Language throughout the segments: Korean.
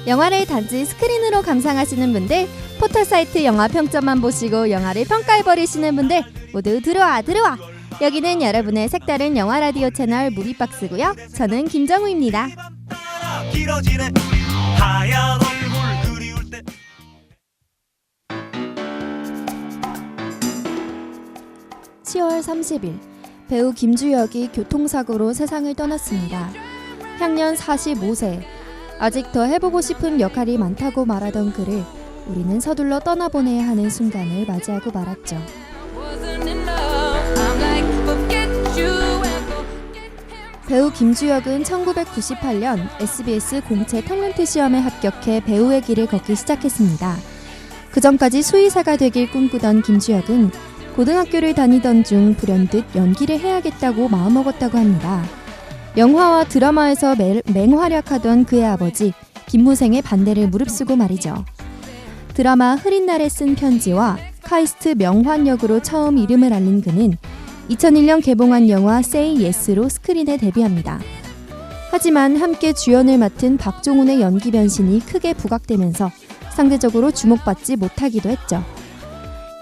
영화를 단지 스크린으로 감상하시는 분들, 포털사이트 영화 평점만 보시고 영화를 평가해버리시는 분들 모두 들어와! 여기는 여러분의 색다른 영화 라디오 채널 무비박스고요. 저는 김정우입니다. 10월 30일 배우 김주혁이 교통사고로 세상을 떠났습니다. 향년 45세. 아직 더 해보고 싶은 역할이 많다고 말하던 그를 우리는 서둘러 떠나보내야 하는 순간을 맞이하고 말았죠. 배우 김주혁은 1998년 SBS 공채 탤런트 시험에 합격해 배우의 길을 걷기 시작했습니다. 그전까지 수의사가 되길 꿈꾸던 김주혁은 고등학교를 다니던 중 불현듯 연기를 해야겠다고 마음먹었다고 합니다. 영화와 드라마에서 맹활약하던 그의 아버지 김무생의 반대를 무릅쓰고 말이죠. 드라마 흐린 날에 쓴 편지와 카이스트 명환 역으로 처음 이름을 알린 그는 2001년 개봉한 영화 Say Yes로 스크린에 데뷔합니다. 하지만 함께 주연을 맡은 박종훈의 연기 변신이 크게 부각되면서 상대적으로 주목받지 못하기도 했죠.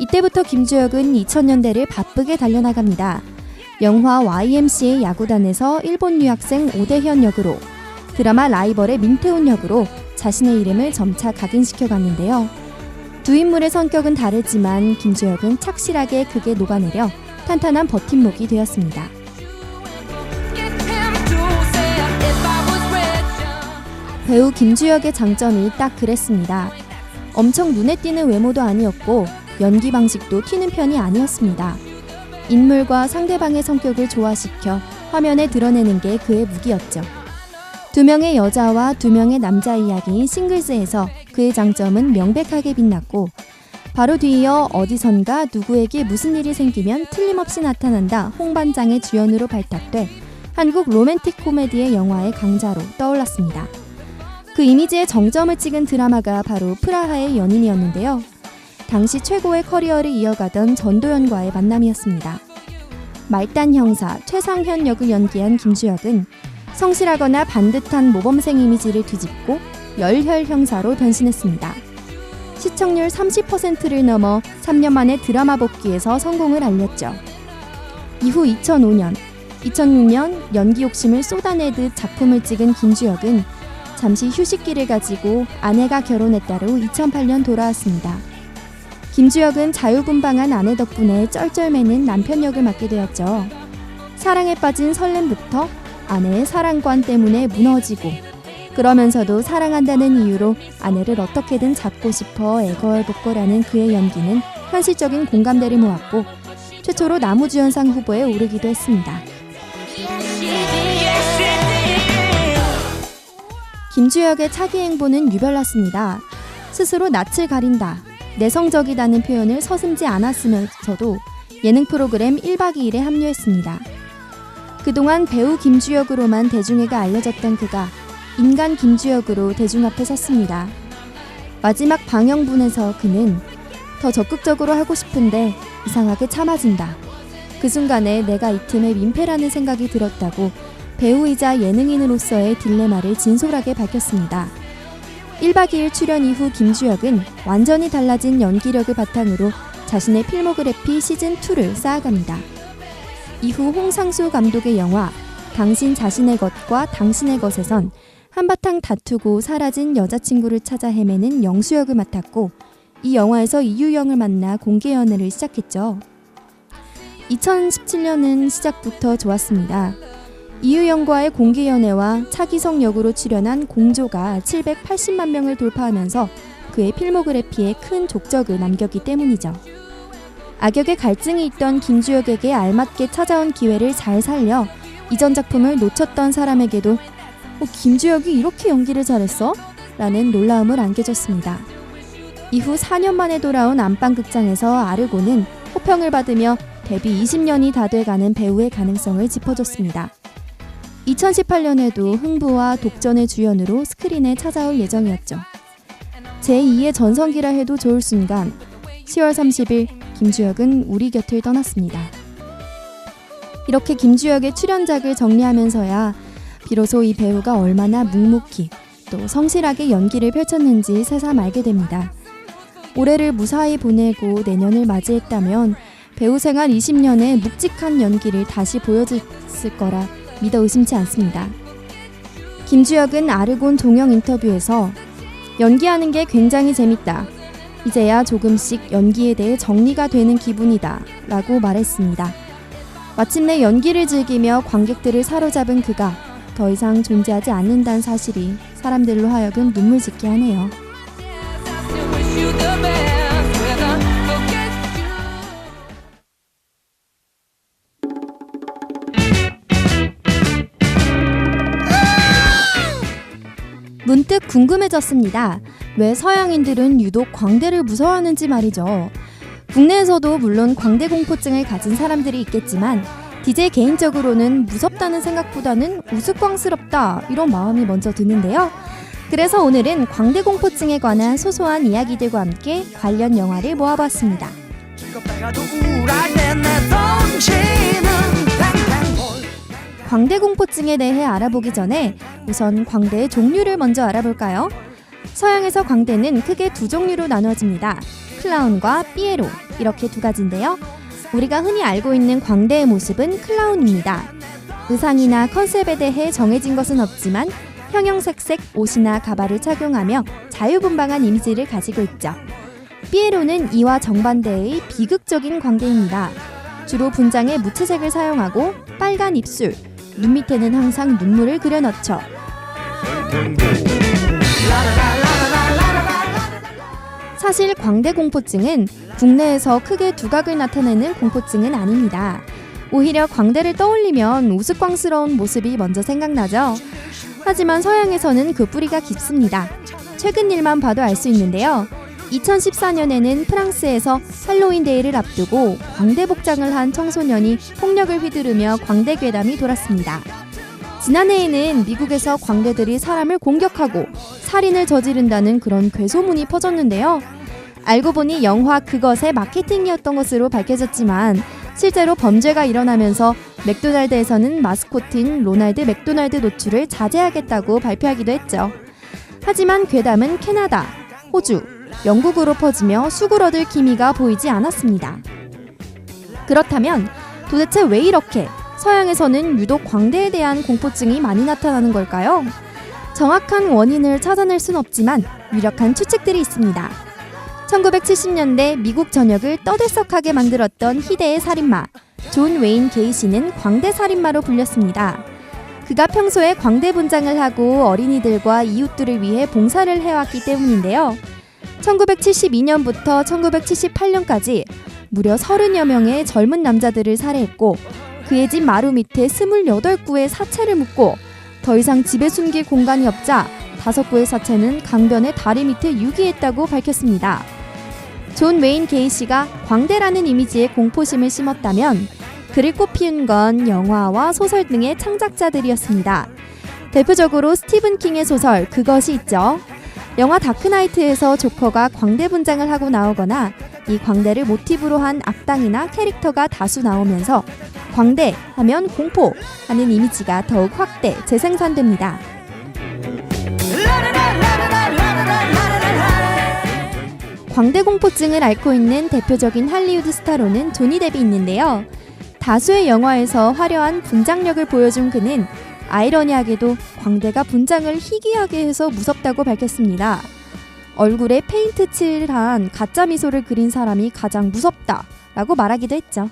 이때부터 김주혁은 2000년대를 바쁘게 달려나갑니다. 영화 YMCA 야구단에서 일본 유학생 오대현 역으로, 드라마 라이벌의 민태훈 역으로 자신의 이름을 점차 각인시켜갔는데요. 두 인물의 성격은 다르지만 김주혁은 착실하게 극에 녹아내려 탄탄한 버팀목이 되었습니다. 배우 김주혁의 장점이 딱 그랬습니다. 엄청 눈에 띄는 외모도 아니었고 연기 방식도 튀는 편이 아니었습니다. 인물과 상대방의 성격을 조화시켜 화면에 드러내는 게 그의 무기였죠. 두 명의 여자와 두 명의 남자 이야기인 싱글스에서 그의 장점은 명백하게 빛났고, 바로 뒤이어 어디선가 누구에게 무슨 일이 생기면 틀림없이 나타난다 홍반장의 주연으로 발탁돼 한국 로맨틱 코미디의 영화의 강자로 떠올랐습니다. 그 이미지의 정점을 찍은 드라마가 바로 프라하의 연인이었는데요. 당시 최고의 커리어를 이어가던 전도연과의 만남이었습니다. 말단 형사 최상현 역을 연기한 김주혁은 성실하거나 반듯한 모범생 이미지를 뒤집고 열혈 형사로 변신했습니다. 시청률 30%를 넘어 3년 만에 드라마 복귀에서 성공을 알렸죠. 이후 2005년, 2006년 연기 욕심을 쏟아내듯 작품을 찍은 김주혁은 잠시 휴식기를 가지고 아내가 결혼에 따라 2008년 돌아왔습니다. 김주혁은 자유분방한 아내 덕분에 쩔쩔매는 남편 역을 맡게 되었죠. 사랑에 빠진 설렘부터 아내의 사랑관 때문에 무너지고, 그러면서도 사랑한다는 이유로 아내를 어떻게든 잡고 싶어 애걸복걸하는 그의 연기는 현실적인 공감대를 모았고 최초로 나무주연상 후보에 오르기도 했습니다. 김주혁의 차기 행보는 유별났습니다. 스스로 낯을 가린다, 내성적이다는 표현을 서슴지 않았으면서도 예능 프로그램 1박 2일에 합류했습니다. 그동안 배우 김주혁으로만 대중에게 알려졌던 그가 인간 김주혁으로 대중 앞에 섰습니다. 마지막 방영분에서 그는 더 적극적으로 하고 싶은데 이상하게 참아진다. 그 순간에 내가 이 팀의 민폐라는 생각이 들었다고 배우이자 예능인으로서의 딜레마를 진솔하게 밝혔습니다. 1박 2일 출연 이후 김주혁은 완전히 달라진 연기력을 바탕으로 자신의 필모그래피 시즌2를 쌓아갑니다. 이후 홍상수 감독의 영화 당신 자신의 것과 당신의 것에선 한바탕 다투고 사라진 여자친구를 찾아 헤매는 영수 역을 맡았고, 이 영화에서 이유영을 만나 공개 연애를 시작했죠. 2017년은 시작부터 좋았습니다. 이유영과의 공개 연애와 차기성 역으로 출연한 공조가 780만 명을 돌파하면서 그의 필모그래피에 큰 족적을 남겼기 때문이죠. 악역의 갈증이 있던 김주혁에게 알맞게 찾아온 기회를 잘 살려 이전 작품을 놓쳤던 사람에게도 김주혁이 이렇게 연기를 잘했어? 라는 놀라움을 안겨줬습니다. 이후 4년 만에 돌아온 안방극장에서 아르고는 호평을 받으며 데뷔 20년이 다 돼가는 배우의 가능성을 짚어줬습니다. 2018년에도 흥부와 독전의 주연으로 스크린에 찾아올 예정이었죠. 제2의 전성기라 해도 좋을 순간 10월 30일 김주혁은 우리 곁을 떠났습니다. 이렇게 김주혁의 출연작을 정리하면서야 비로소 이 배우가 얼마나 묵묵히 또 성실하게 연기를 펼쳤는지 새삼 알게 됩니다. 올해를 무사히 보내고 내년을 맞이했다면 배우 생활 20년의 묵직한 연기를 다시 보여줬을 거라 믿어 의심치 않습니다. 김주혁은 아르곤 종영 인터뷰에서 연기하는 게 굉장히 재밌다. 이제야 조금씩 연기에 대해 정리가 되는 기분이다 라고 말했습니다. 마침내 연기를 즐기며 관객들을 사로잡은 그가 더 이상 존재하지 않는다는 사실이 사람들로 하여금 눈물 짓게 하네요. 문득 궁금해졌습니다. 왜 서양인들은 유독 광대를 무서워하는지 말이죠. 국내에서도 물론 광대 공포증을 가진 사람들이 있겠지만 DJ 개인적으로는 무섭다는 생각보다는 우스꽝스럽다 이런 마음이 먼저 드는데요. 그래서 오늘은 광대 공포증에 관한 소소한 이야기들과 함께 관련 영화를 모아봤습니다. 광대 공포증에 대해 알아보기 전에 우선 광대의 종류를 먼저 알아볼까요? 서양에서 광대는 크게 두 종류로 나눠집니다. 클라운과 삐에로 이렇게 두 가지인데요. 우리가 흔히 알고 있는 광대의 모습은 클라운입니다. 의상이나 컨셉에 대해 정해진 것은 없지만 형형색색 옷이나 가발을 착용하며 자유분방한 이미지를 가지고 있죠. 삐에로는 이와 정반대의 비극적인 광대입니다. 주로 분장에 무채색을 사용하고 빨간 입술, 눈 밑에는 항상 눈물을 그려 넣죠. 사실 광대 공포증은 국내에서 크게 두각을 나타내는 공포증은 아닙니다. 오히려 광대를 떠올리면 우스꽝스러운 모습이 먼저 생각나죠. 하지만 서양에서는 그 뿌리가 깊습니다. 최근 일만 봐도 알 수 있는데요. 2014년에는 프랑스에서 할로윈 데이를 앞두고 광대 복장을 한 청소년이 폭력을 휘두르며 광대 괴담이 돌았습니다. 지난해에는 미국에서 광대들이 사람을 공격하고 살인을 저지른다는 그런 괴소문이 퍼졌는데요. 알고 보니 영화 그것의 마케팅이었던 것으로 밝혀졌지만 실제로 범죄가 일어나면서 맥도날드에서는 마스코트인 로날드 맥도날드 노출을 자제하겠다고 발표하기도 했죠. 하지만 괴담은 캐나다, 호주, 영국으로 퍼지며 수그러들 기미가 보이지 않았습니다. 그렇다면 도대체 왜 이렇게 서양에서는 유독 광대에 대한 공포증이 많이 나타나는 걸까요? 정확한 원인을 찾아낼 순 없지만 유력한 추측들이 있습니다. 1970년대 미국 전역을 떠들썩하게 만들었던 희대의 살인마 존 웨인 게이시는 광대 살인마로 불렸습니다. 그가 평소에 광대 분장을 하고 어린이들과 이웃들을 위해 봉사를 해왔기 때문인데요. 1972년부터 1978년까지 무려 30여 명의 젊은 남자들을 살해했고 그의 집 마루 밑에 28구의 사체를 묻고 더 이상 집에 숨길 공간이 없자 5구의 사체는 강변의 다리 밑에 유기했다고 밝혔습니다. 존 웨인 게이시가 광대라는 이미지에 공포심을 심었다면 그를 꽃피운 건 영화와 소설 등의 창작자들이었습니다. 대표적으로 스티븐 킹의 소설 그것이 있죠. 영화 다크나이트에서 조커가 광대 분장을 하고 나오거나 이 광대를 모티브로 한 악당이나 캐릭터가 다수 나오면서 광대 하면 공포 하는 이미지가 더욱 확대, 재생산됩니다. 광대 공포증을 앓고 있는 대표적인 할리우드 스타로는 조니 뎁이 있는데요. 다수의 영화에서 화려한 분장력을 보여준 그는 아이러니하게도 광대가 분장을 희귀하게 해서 무섭다고 밝혔습니다. 얼굴에 페인트 칠한 가짜 미소를 그린 사람이 가장 무섭다라고 말하기도 했죠.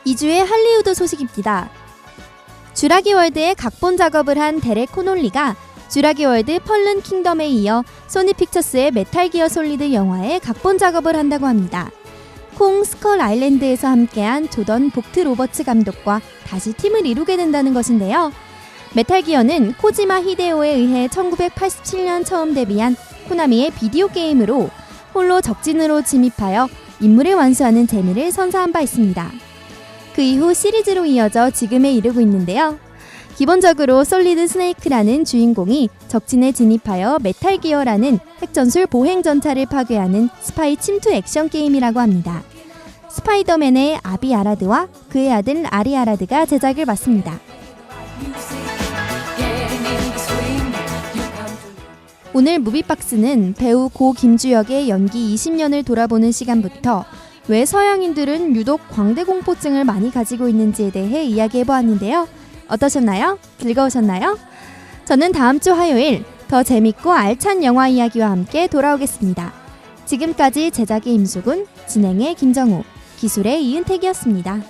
이주의 할리우드 소식입니다. 쥬라기 월드의 각본 작업을 한 데렉 코놀리가 쥬라기 월드 펄른 킹덤에 이어 소니 픽처스의 메탈 기어 솔리드 영화에 각본 작업을 한다고 합니다. 콩 스컬 아일랜드에서 함께한 조던 복트 로버츠 감독과 다시 팀을 이루게 된다는 것인데요. 메탈 기어는 코지마 히데오에 의해 1987년 처음 데뷔한 코나미의 비디오 게임으로 홀로 적진으로 침입하여 임무를 완수하는 재미를 선사한 바 있습니다. 그 이후 시리즈로 이어져 지금에 이르고 있는데요. 기본적으로 솔리드 스네이크라는 주인공이 적진에 진입하여 메탈 기어라는 핵전술 보행 전차를 파괴하는 스파이 침투 액션 게임이라고 합니다. 스파이더맨의 아비 아라드와 그의 아들 아리 아라드가 제작을 맡습니다. 오늘 무비박스는 배우 고 김주혁의 연기 20년을 돌아보는 시간부터 왜 서양인들은 유독 광대공포증을 많이 가지고 있는지에 대해 이야기해보았는데요. 어떠셨나요? 즐거우셨나요? 저는 다음 주 화요일 더 재밌고 알찬 영화 이야기와 함께 돌아오겠습니다. 지금까지 제작의 임수근, 진행의 김정우, 기술의 이은택이었습니다.